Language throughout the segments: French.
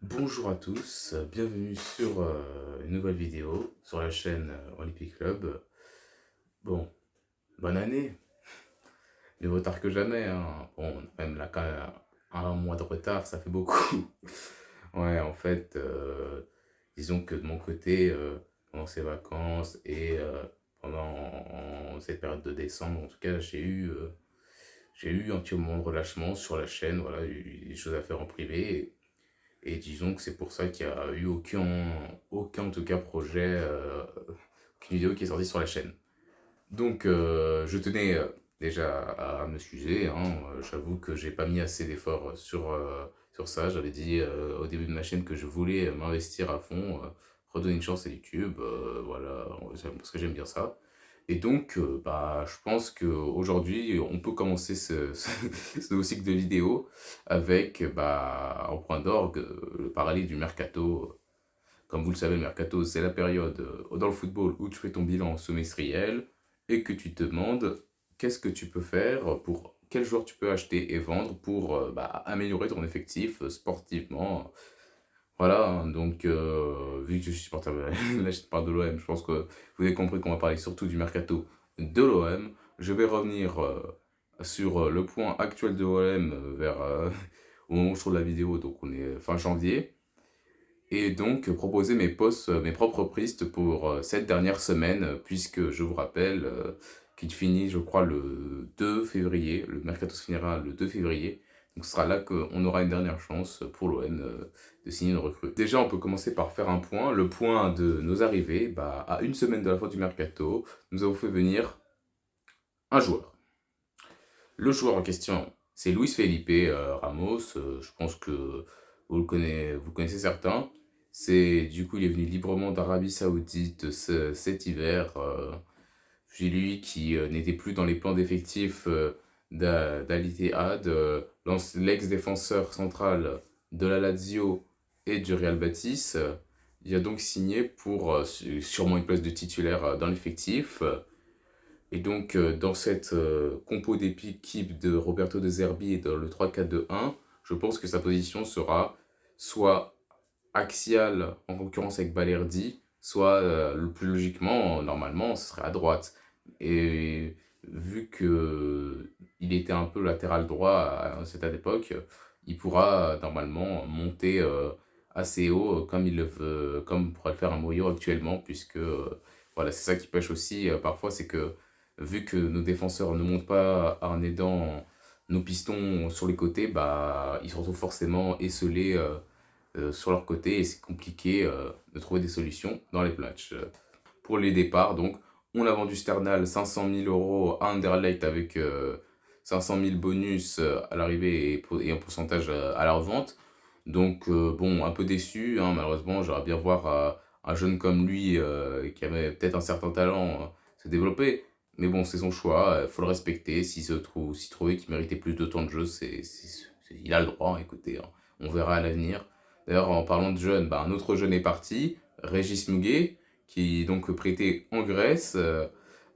Bonjour à tous, bienvenue sur une nouvelle vidéo sur la chaîne Olympic Club. Bon, bonne année, mieux vaut tard que jamais, hein. Bon, même là, quand même, un mois de retard, ça fait beaucoup. Ouais, en fait, disons que de mon côté, pendant ces vacances et pendant cette période de décembre, en tout cas, j'ai eu un petit moment de relâchement sur la chaîne. Voilà, j'ai eu des choses à faire en privé. Et disons que c'est pour ça qu'il n'y a eu aucun en tout cas projet, aucune vidéo qui est sortie sur la chaîne. Donc je tenais déjà à m'excuser, hein. J'avoue que j'ai pas mis assez d'efforts sur ça. J'avais dit au début de ma chaîne que je voulais m'investir à fond, redonner une chance à YouTube, voilà, parce que j'aime bien ça. Et donc, bah, je pense qu'aujourd'hui, on peut commencer ce nouveau cycle de vidéos avec, bah, en point d'orgue, le parallèle du mercato. Comme vous le savez, le mercato, c'est la période dans le football où tu fais ton bilan semestriel et que tu te demandes qu'est-ce que tu peux faire pour quel joueur tu peux acheter et vendre pour bah, améliorer ton effectif sportivement. Voilà, hein. Donc vu que je suis supporter, là je parle de l'OM, je pense que vous avez compris qu'on va parler surtout du mercato de l'OM. Je vais revenir sur le point actuel de l'OM vers au moment où je tourne la vidéo, donc on est fin janvier. Et donc proposer mes propres pistes pour cette dernière semaine, puisque je vous rappelle qu'il finit, je crois, le 2 février. Le mercato se finira le 2 février. Donc ce sera là qu'on aura une dernière chance pour l'OM de signer une recrue. Déjà, on peut commencer par faire un point. Le point de nos arrivées, bah, à une semaine de la fin du mercato, nous avons fait venir un joueur. Le joueur en question, c'est Luis Felipe Ramos. Je pense que vous le connaissez certains. Du coup, il est venu librement d'Arabie Saoudite cet hiver. C'est lui qui n'était plus dans les plans d'effectifs d'Al Ittihad, l'ex-défenseur central de la Lazio et du Real Betis. Il a donc signé pour sûrement une place de titulaire dans l'effectif. Et donc, dans cette compo d'équipe de Roberto De Zerbi et dans le 3-4-2-1, je pense que sa position sera soit axiale en concurrence avec Balerdi, soit le plus logiquement, normalement, ce serait à droite. Et vu que il était un peu latéral droit à cette époque, il pourra normalement monter assez haut comme il le veut, comme pourrait le faire un Mourinho actuellement, puisque voilà, c'est ça qui pêche aussi parfois, c'est que vu que nos défenseurs ne montent pas en aidant nos pistons sur les côtés, bah, ils se retrouvent forcément esselés sur leur côté et c'est compliqué de trouver des solutions dans les matchs. Pour les départs, donc, on a vendu Sternal 500 000 euros à Anderlecht avec 500 000 bonus à l'arrivée et un pourcentage à la revente. Donc, bon, un peu déçu, hein, malheureusement, j'aurais bien voir un jeune comme lui qui avait peut-être un certain talent se développer. Mais bon, c'est son choix, il faut le respecter. S'il trouvait qu'il méritait plus de temps de jeu, il a le droit, hein, écoutez, hein. On verra à l'avenir. D'ailleurs, en parlant de jeunes, bah, un autre jeune est parti, Régis Muguet, qui est donc prêté en Grèce.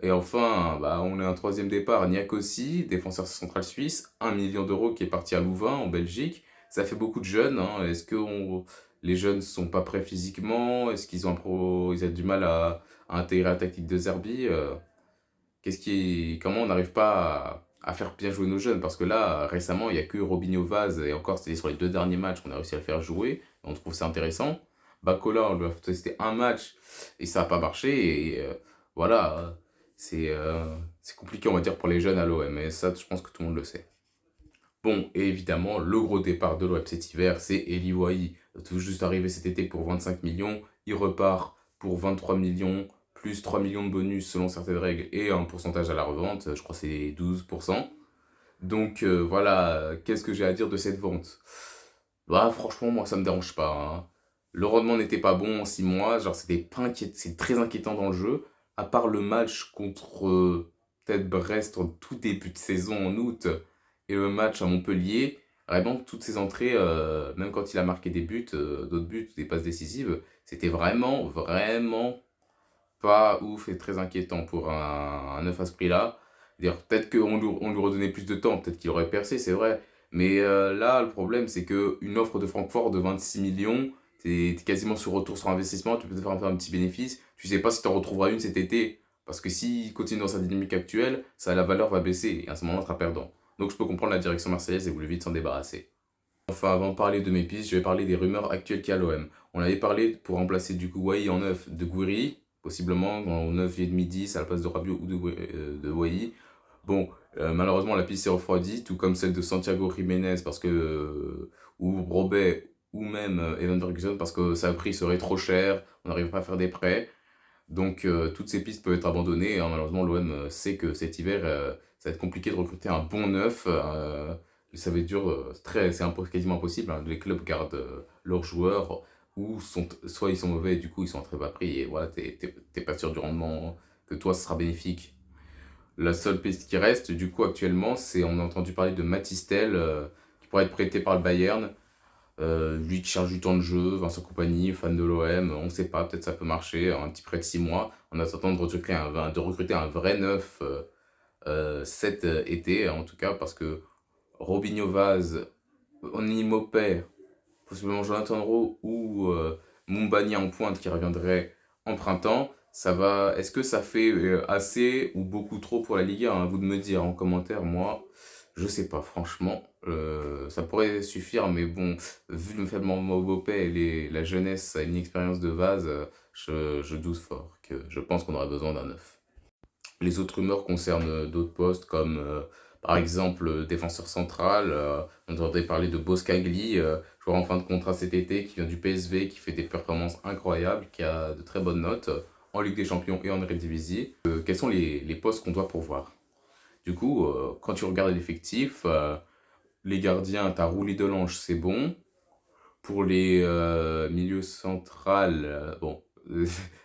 Et enfin, bah, on a un troisième départ, Niakossi, défenseur central suisse, 1 million d'euros qui est parti à Louvain, en Belgique. Ça fait beaucoup de jeunes, hein. Les jeunes ne sont pas prêts physiquement? Est-ce ils ont du mal à intégrer la tactique de Zerbi? Comment on n'arrive pas à faire bien jouer nos jeunes? Parce que là, récemment, il n'y a que Robinho Vaz, et encore, c'était sur les 2 derniers matchs qu'on a réussi à le faire jouer. On trouve ça intéressant. Bacola, on lui a testé un match et ça n'a pas marché. Et voilà, c'est compliqué, on va dire, pour les jeunes à l'OM. Et ça, je pense que tout le monde le sait. Bon, et évidemment, le gros départ de l'OM cet hiver, c'est Eli Wahi, tout juste arrivé cet été pour 25 millions. Il repart pour 23 millions, plus 3 millions de bonus selon certaines règles et un pourcentage à la revente, je crois que c'est 12%. Donc voilà, qu'est-ce que j'ai à dire de cette vente? Bah franchement, moi ça me dérange pas, hein. Le rendement n'était pas bon en 6 mois, genre c'est très inquiétant dans le jeu, à part le match contre peut-être Brest en tout début de saison en août et le match à Montpellier, vraiment toutes ces entrées, même quand il a marqué des buts, d'autres buts, des passes décisives, c'était vraiment pas ouf et très inquiétant pour un neuf à ce prix-là. D'ailleurs, peut-être on lui redonnait plus de temps, peut-être qu'il aurait percé, c'est vrai. Mais là, le problème, c'est qu'une offre de Francfort de 26 millions, t'es quasiment sur retour sur investissement, tu peux te faire un petit bénéfice. Tu sais pas si tu en retrouveras une cet été, parce que s'il continue dans sa dynamique actuelle, la valeur va baisser, et à ce moment-là, tu seras perdant. Donc je peux comprendre la direction marseillaise et voulait vite s'en débarrasser. Enfin, avant de parler de mes pistes, je vais parler des rumeurs actuelles qu'il y a à l'OM. On avait parlé pour remplacer du coup Wai en neuf de Gouiri, possiblement en 9 et demi 10 à la place de Rabiot ou de Wai. Bon, malheureusement la piste s'est refroidie, tout comme celle de Santiago Jiménez parce que ou Robert ou même Evan Ferguson parce que sa prix serait trop cher, on n'arrive pas à faire des prêts. Donc toutes ces pistes peuvent être abandonnées, hein. Malheureusement l'OM sait que cet hiver ça va être compliqué de recruter un bon neuf. Ça va être dur, quasiment impossible, hein. Les clubs gardent leurs joueurs ou soit ils sont mauvais et du coup ils sont à très bas prix et voilà, t'es pas sûr du rendement que toi ce sera bénéfique. La seule piste qui reste, du coup, actuellement, on a entendu parler de Matistel, qui pourrait être prêté par le Bayern. Lui qui cherche du temps de jeu, Vincent Compagnie, fan de l'OM, on ne sait pas, peut-être ça peut marcher, un petit prêt de 6 mois, en attendant de recruter un vrai neuf cet été, en tout cas, parce que Robinho Vaz, Onimopé, possiblement Jonathan Rowe ou Mumbani en pointe qui reviendrait en printemps. Est-ce que ça fait assez ou beaucoup trop pour la Ligue 1? À vous de me dire en commentaire. Moi, je sais pas, franchement. Ça pourrait suffire, mais bon, vu le faible Mobopé et la jeunesse et l'inexpérience de Vaz, je doute fort que je pense qu'on aurait besoin d'un neuf. Les autres rumeurs concernent d'autres postes comme par exemple défenseur central. On entendait parler de Boskagli, joueur en fin de contrat cet été qui vient du PSV, qui fait des performances incroyables, qui a de très bonnes notes en Ligue des Champions et en Eredivisie. Quels sont les postes qu'on doit pourvoir? Du coup, quand tu regardes l'effectif, les gardiens, t'as Rouli Delange, c'est bon. Pour les milieux centrales, bon,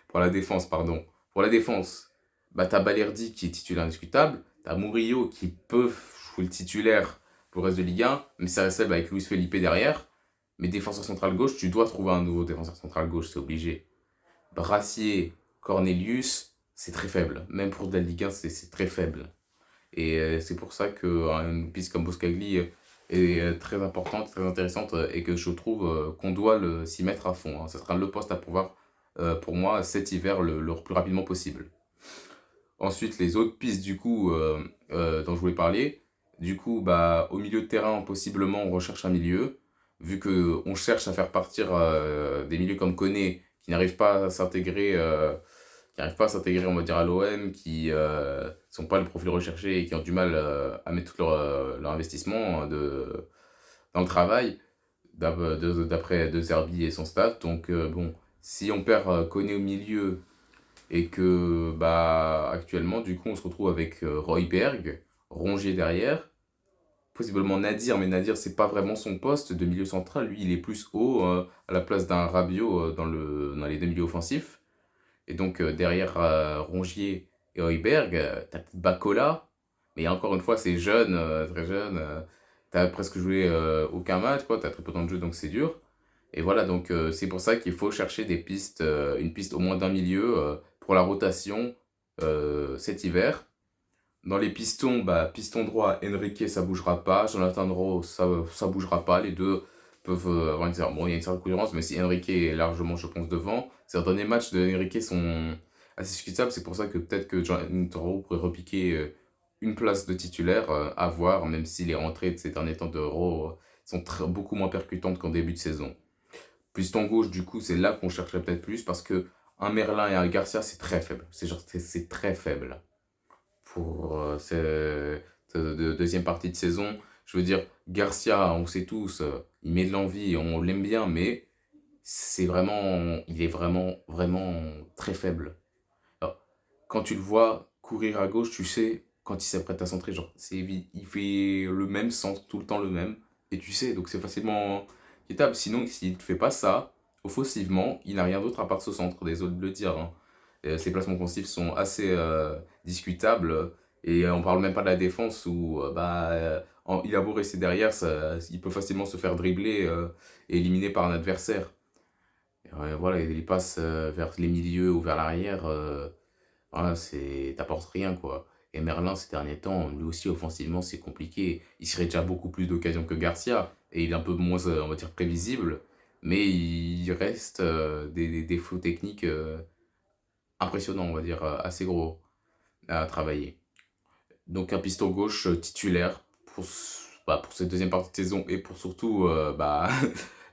pour la défense, pardon. Pour la défense, bah, t'as Balerdi qui est titulaire indiscutable. T'as Murillo qui peut jouer le titulaire pour le reste de Ligue 1, mais ça reste avec Luis Felipe derrière. Mais défenseur central gauche, tu dois trouver un nouveau défenseur central gauche, c'est obligé. Brassier, Cornelius, c'est très faible. Même pour de la Ligue 1, c'est très faible. Et c'est pour ça qu'une piste comme Boskagli est très importante, très intéressante et que je trouve qu'on doit s'y mettre à fond, hein. Ce sera le poste à pouvoir pour moi cet hiver le plus rapidement possible. Ensuite, les autres pistes du coup dont je voulais parler, du coup, bah, au milieu de terrain, possiblement, on recherche un milieu. Vu qu'on cherche à faire partir des milieux comme Koné qui n'arrivent pas à s'intégrer on va dire, à l'OM, qui sont pas le profil recherché et qui ont du mal à mettre tout leur investissement dans le travail, d'après De Zerbi et son staff. Donc, bon, si on perd Koné au milieu et que, bah, actuellement, du coup, on se retrouve avec Royberg, Rongier derrière, possiblement Nadir, mais Nadir, c'est pas vraiment son poste de milieu central. Lui, il est plus haut, à la place d'un Rabiot dans les deux milieux offensifs. Et donc, derrière Rongier et Højbjerg, t'as Bacola. Mais encore une fois, c'est jeune, très jeune. T'as presque joué aucun match, quoi. T'as très peu de temps de jeu, donc c'est dur. Et voilà, donc c'est pour ça qu'il faut chercher des pistes, une piste au moins d'un milieu pour la rotation cet hiver. Dans les pistons, bah, piston droit, Enrique, ça bougera pas. Jonathan Rowe, ça bougera pas. Les deux peuvent avoir bon, il y a une certaine concurrence, mais si Enrique est largement, je pense, devant, ces derniers matchs de Enrique sont assez discutables. C'est pour ça que peut-être que Jonathan Rowe pourrait repiquer une place de titulaire à voir, même si les rentrées de ces derniers temps de Rowe sont beaucoup moins percutantes qu'en début de saison. Piston gauche, du coup, c'est là qu'on chercherait peut-être plus parce que un Merlin et un Garcia, c'est très faible. C'est très faible pour cette deuxième partie de saison. Je veux dire, Garcia, on sait tous, il met de l'envie, on l'aime bien, mais il est vraiment, vraiment très faible. Alors, quand tu le vois courir à gauche, tu sais, quand il s'apprête à centrer, genre, il fait le même centre, tout le temps le même, et tu sais, donc c'est facilement quittable. Sinon, s'il ne fait pas ça, offensivement, il n'a rien d'autre à part ce centre, désolé de le dire, hein. Ses placements offensifs sont assez discutables. Et on parle même pas de la défense où il a beau rester derrière, il peut facilement se faire dribbler et éliminer par un adversaire. Et, voilà, il passe vers les milieux ou vers l'arrière, voilà, t'apportes rien quoi. Et Merlin, ces derniers temps, lui aussi, offensivement, c'est compliqué. Il serait déjà beaucoup plus d'occasions que Garcia. Et il est un peu moins, on va dire, prévisible. Mais il reste des défauts techniques impressionnants, on va dire, assez gros à travailler. Donc un piston gauche titulaire pour cette deuxième partie de saison et pour surtout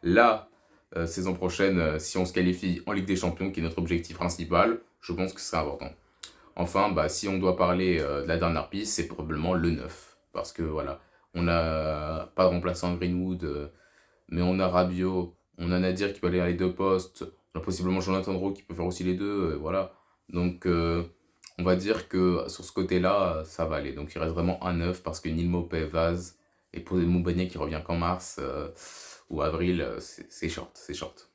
la saison prochaine, si on se qualifie en Ligue des Champions, qui est notre objectif principal, je pense que c'est important. Enfin, si on doit parler de la dernière piste, c'est probablement le 9. Parce que voilà, on n'a pas de remplaçant Greenwood, mais on a Rabiot, on a Nadir qui peut aller à les deux postes, on a possiblement Jonathan Rowe qui peut faire aussi les deux, voilà. Donc on va dire que sur ce côté-là, ça va aller. Donc il reste vraiment un 9 parce que Neil Maupay, Vaz et pour Moubanier qui revient qu'en mars ou avril, c'est short, c'est short.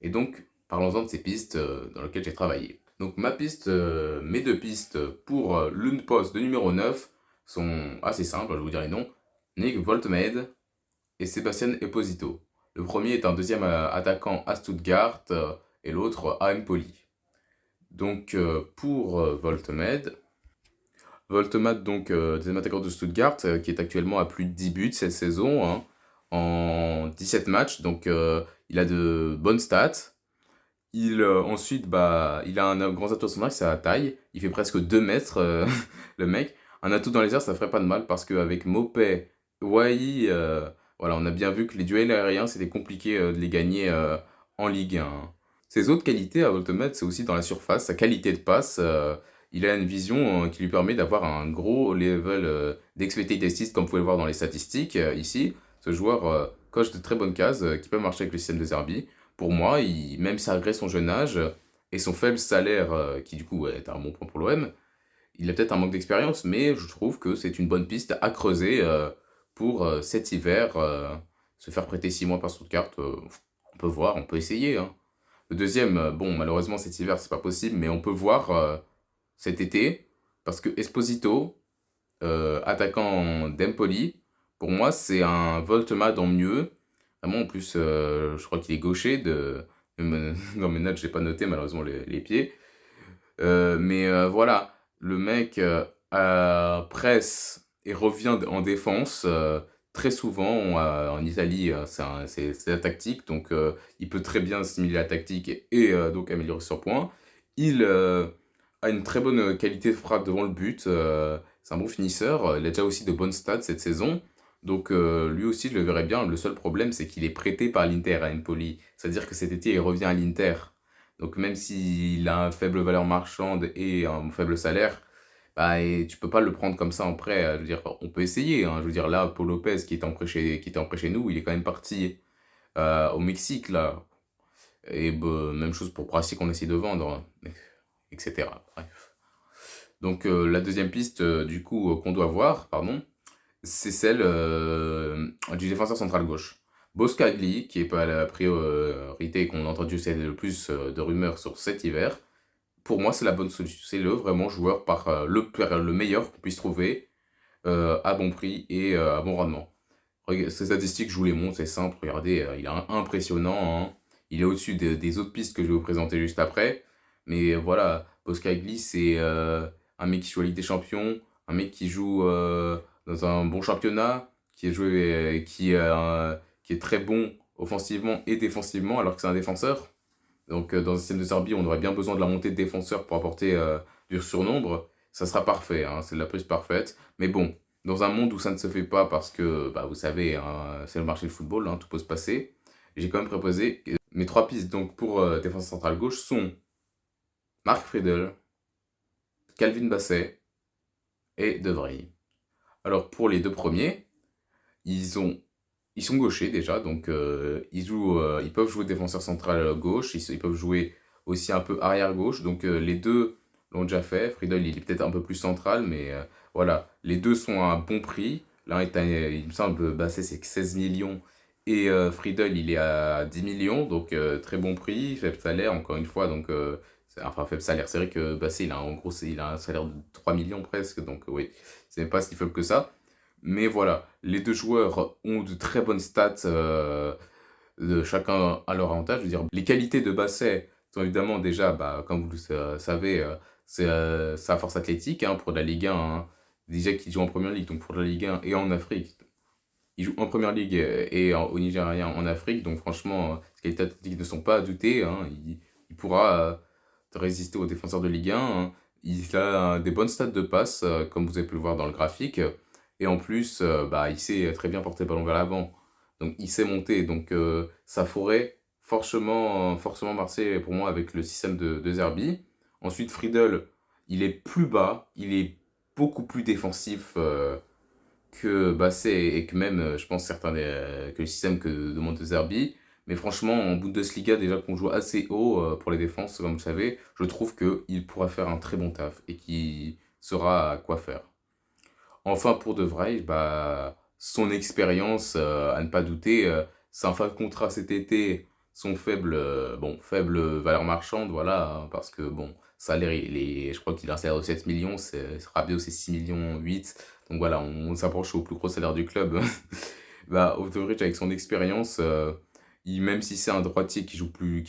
Et donc, parlons-en de ces pistes dans lesquelles j'ai travaillé. Donc mes deux pistes pour le poste de numéro 9 sont assez simples, je vais vous dire les noms. Nick Woltemade et Sébastien Esposito. Le premier est un deuxième attaquant à Stuttgart et l'autre à Empoli. Donc pour Woltemade, donc deuxième attaquant de Stuttgart qui est actuellement à plus de 10 buts cette saison hein, en 17 matchs. Donc il a de bonnes stats. Ensuite, il a un grand atout à son arc, c'est sa taille. Il fait presque 2 mètres, le mec. Un atout dans les airs, ça ferait pas de mal parce qu'avec Maupay, Wai, voilà, on a bien vu que les duels aériens, c'était compliqué de les gagner en Ligue 1. Ses autres qualités à Voltemet, c'est aussi dans la surface, sa qualité de passe. Il a une vision qui lui permet d'avoir un gros level d'expected assist, comme vous pouvez le voir dans les statistiques ici. Ce joueur coche de très bonnes cases qui peut marcher avec le système de Zerbi. Pour moi, même malgré son jeune âge et son faible salaire, qui du coup est un bon point pour l'OM, il a peut-être un manque d'expérience, mais je trouve que c'est une bonne piste à creuser pour cet hiver. Se faire prêter 6 mois par Stuttgart, on peut voir, on peut essayer. Hein. Le deuxième, bon, malheureusement cet hiver c'est pas possible, mais on peut voir cet été, parce que Esposito, attaquant d'Empoli, pour moi c'est un Voltema dans mieux. Vraiment, en plus, je crois qu'il est gaucher. Dans mes notes, je n'ai pas noté malheureusement les pieds. Mais voilà, le mec presse et revient en défense très souvent. En Italie, c'est la tactique. Donc, il peut très bien assimiler la tactique et donc améliorer son point. Il a une très bonne qualité de frappe devant le but. C'est un bon finisseur. Il a déjà aussi de bonnes stats cette saison. Donc lui aussi, je le verrais bien. Le seul problème, c'est qu'il est prêté par l'Inter à Empoli. C'est-à-dire que cet été, il revient à l'Inter. Donc même s'il a une faible valeur marchande et un faible salaire, et tu peux pas le prendre comme ça en prêt. Je veux dire, on peut essayer. Hein. Je veux dire, là, Paul Lopez, qui était en prêt chez nous, il est quand même parti au Mexique, là. Et même chose pour Brassier qu'on essaie de vendre, etc. Bref. Donc la deuxième piste, du coup, qu'on doit voir, pardon, c'est celle du défenseur central gauche. Boscagli, qui est pas la priorité qu'on a entendu c'est le plus de rumeurs sur cet hiver, pour moi c'est la bonne solution. C'est le vraiment joueur le meilleur qu'on puisse trouver à bon prix et à bon rendement. Ces statistiques, je vous les montre, c'est simple, regardez, il est impressionnant. Hein. Il est au-dessus des autres pistes que je vais vous présenter juste après. Mais voilà, Boscagli, c'est un mec qui joue à Ligue des Champions, un mec qui joue dans un bon championnat, qui est très bon offensivement et défensivement, alors que c'est un défenseur. Donc dans un système de Serbie, on aurait bien besoin de la montée de défenseurs pour apporter du surnombre. Ça sera parfait, hein, c'est la prise parfaite. Mais bon, dans un monde où ça ne se fait pas parce que, vous savez, hein, c'est le marché du football, hein, tout peut se passer, j'ai quand même proposé mes trois pistes donc pour défense centrale gauche sont Marc Friedel, Calvin Basset et De Vrij. Alors pour les deux premiers, ils sont gauchers déjà, donc ils peuvent jouer défenseur central gauche, ils peuvent jouer aussi un peu arrière gauche, donc les deux l'ont déjà fait. Friedel il est peut-être un peu plus central, mais voilà, les deux sont à un bon prix. L'un est il me semble, Basset c'est 16 millions et Friedel il est à 10 millions, donc très bon prix, faible salaire encore une fois, donc enfin faible salaire, c'est vrai que Basset en gros il a un salaire de 3 millions presque, donc oui, c'est pas si faible que ça. Mais voilà, les deux joueurs ont de très bonnes stats, de chacun à leur avantage. Je veux dire, les qualités de Basset sont évidemment déjà, comme vous le savez, c'est sa force athlétique hein, pour la Ligue 1. Hein. Déjà qu'il joue en Première Ligue, donc pour la Ligue 1 et en Afrique. Il joue en Première Ligue au Nigeria en Afrique, donc franchement, ses qualités athlétiques ne sont pas à douter. Hein. Il pourra résister aux défenseurs de Ligue 1. Hein. Il a des bonnes stats de passe, comme vous avez pu le voir dans le graphique. Et en plus, bah, il sait très bien porter le ballon vers l'avant. Donc il sait monter. Donc ça ferait forcément marcher pour moi avec le système de Zerbi. Ensuite, Friedel, il est plus bas. Il est beaucoup plus défensif que Basset et que même, je pense, que le système que demande De Zerbi. Mais franchement, en Bundesliga, déjà qu'on joue assez haut pour les défenses, comme vous le savez, je trouve qu'il pourra faire un très bon taf et qu'il saura quoi faire. Enfin, pour De Vrij, bah, son expérience, à ne pas douter, sa fin de contrat cet été, son faible valeur marchande, voilà, hein, parce que bon, salaire, je crois qu'il a un salaire de 7 millions, Rabiot c'est 6 millions 8, donc voilà, on s'approche au plus gros salaire du club. Bah, Autorich, avec son expérience, même si c'est un droitier qui joue plus,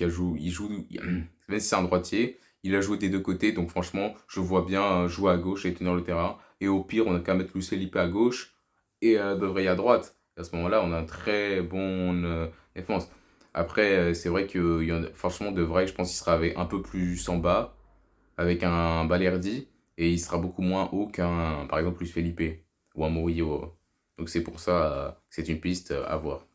même si c'est un droitier, il a joué des deux côtés, donc franchement, je vois bien jouer à gauche et tenir le terrain. Et au pire, on a qu'à mettre Luis Felipe à gauche et De Vrij à droite. Et à ce moment-là, on a un très bon défense. Après, c'est vrai que franchement, De Vrij, je pense qu'il sera avec un peu plus en bas, avec un Balerdi, et il sera beaucoup moins haut qu'un, par exemple, Luis Felipe ou un Murillo. Donc c'est pour ça que c'est une piste à voir.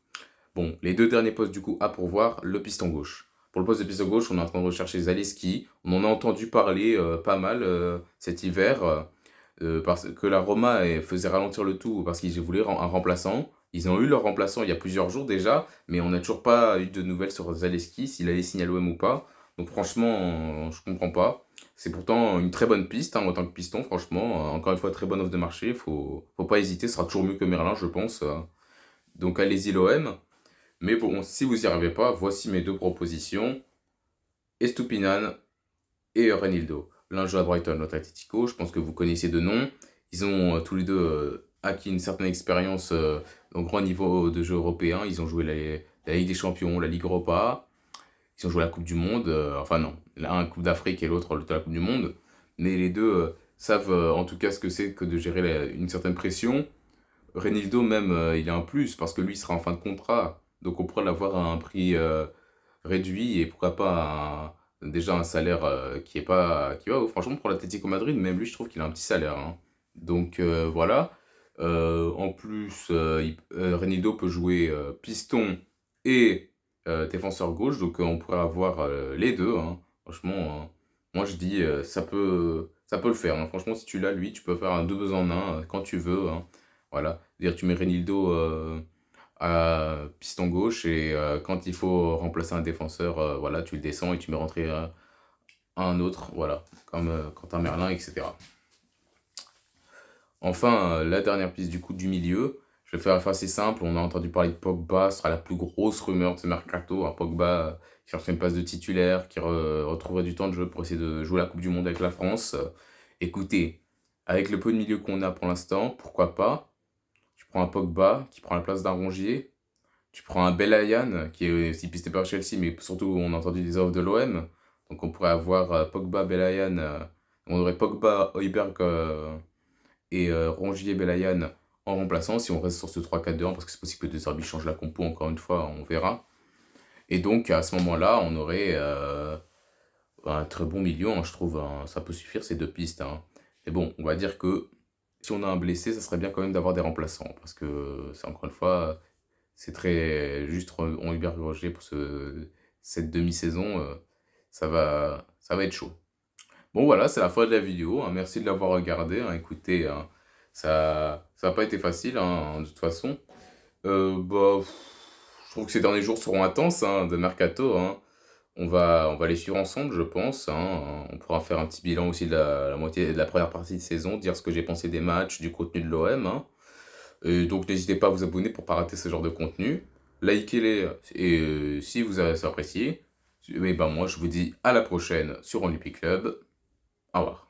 Bon, les deux derniers postes du coup à pourvoir, le piston gauche. Pour le poste de piston gauche, on est en train de rechercher Zaleski. On en a entendu parler pas mal cet hiver, parce que la Roma faisait ralentir le tout parce qu'ils voulaient un remplaçant. Ils ont eu leur remplaçant il y a plusieurs jours déjà, mais on n'a toujours pas eu de nouvelles sur Zaleski, s'il allait signer à l'OM ou pas. Donc franchement, je comprends pas. C'est pourtant une très bonne piste hein, en tant que piston, franchement. Encore une fois, très bonne offre de marché. Faut pas hésiter, ce sera toujours mieux que Merlin, je pense. Donc allez-y l'OM. Mais bon, si vous n'y arrivez pas, voici mes deux propositions. Estupinan et Renildo. L'un joue à Brighton, l'autre à Atletico. Je pense que vous connaissez de nom. Ils ont tous les deux acquis une certaine expérience au grand niveau de jeu européen. Ils ont joué la Ligue des Champions, la Ligue Europa. Ils ont joué la Coupe du Monde. Enfin non, l'un la Coupe d'Afrique et l'autre la Coupe du Monde. Mais les deux savent en tout cas ce que c'est que de gérer une certaine pression. Renildo même, il a un plus parce que lui il sera en fin de contrat. Donc on pourrait l'avoir à un prix réduit et pourquoi pas déjà un salaire qui est pas qui va franchement pour l'Atlético Madrid même lui je trouve qu'il a un petit salaire hein. Donc voilà. En plus Renildo peut jouer piston et défenseur gauche donc on pourrait avoir les deux hein. Franchement moi je dis ça peut le faire hein. Franchement si tu l'as lui tu peux faire un 2 en un quand tu veux hein. Voilà, c'est-à-dire tu mets Renildo à piston gauche et quand il faut remplacer un défenseur, voilà, tu le descends et tu mets rentrer un autre, voilà, comme Quentin Merlin, etc. Enfin, la dernière piste du coup du milieu, je vais faire assez simple, on a entendu parler de Pogba, ce sera la plus grosse rumeur de ce mercato, un Pogba qui cherche une place de titulaire, qui retrouverait du temps de jeu pour essayer de jouer la Coupe du Monde avec la France. Écoutez, avec le peu de milieu qu'on a pour l'instant, pourquoi pas? Tu prends un Pogba qui prend la place d'un Rongier. Tu prends un Belayan qui est aussi pisté par Chelsea, mais surtout on a entendu des offres de l'OM. Donc on pourrait avoir Pogba, Belayan. On aurait Pogba, Højbjerg et Rongier, Belayan en remplaçant si on reste sur ce 3-4-2-1 parce que c'est possible que De Zerbi change la compo encore une fois, on verra. Et donc à ce moment-là, on aurait un très bon milieu, hein, je trouve. Hein, ça peut suffire ces deux pistes. Hein. Mais bon, on va dire que si on a un blessé, ça serait bien quand même d'avoir des remplaçants. Parce que, c'est encore une fois, c'est très juste on Hubert Roger pour cette demi-saison. Ça va être chaud. Bon, voilà, c'est la fin de la vidéo. Hein. Merci de l'avoir regardé. Hein. Écoutez, hein, ça n'a pas été facile, hein, de toute façon. Bah, je trouve que ces derniers jours seront intenses hein, de Mercato. Hein. On va les suivre ensemble, je pense. Hein. On pourra faire un petit bilan aussi de la moitié de la première partie de saison, dire ce que j'ai pensé des matchs, du contenu de l'OM. Hein. Et donc n'hésitez pas à vous abonner pour ne pas rater ce genre de contenu. Likez-les et si vous avez apprécié. Et ben moi je vous dis à la prochaine sur Only Club. Au revoir.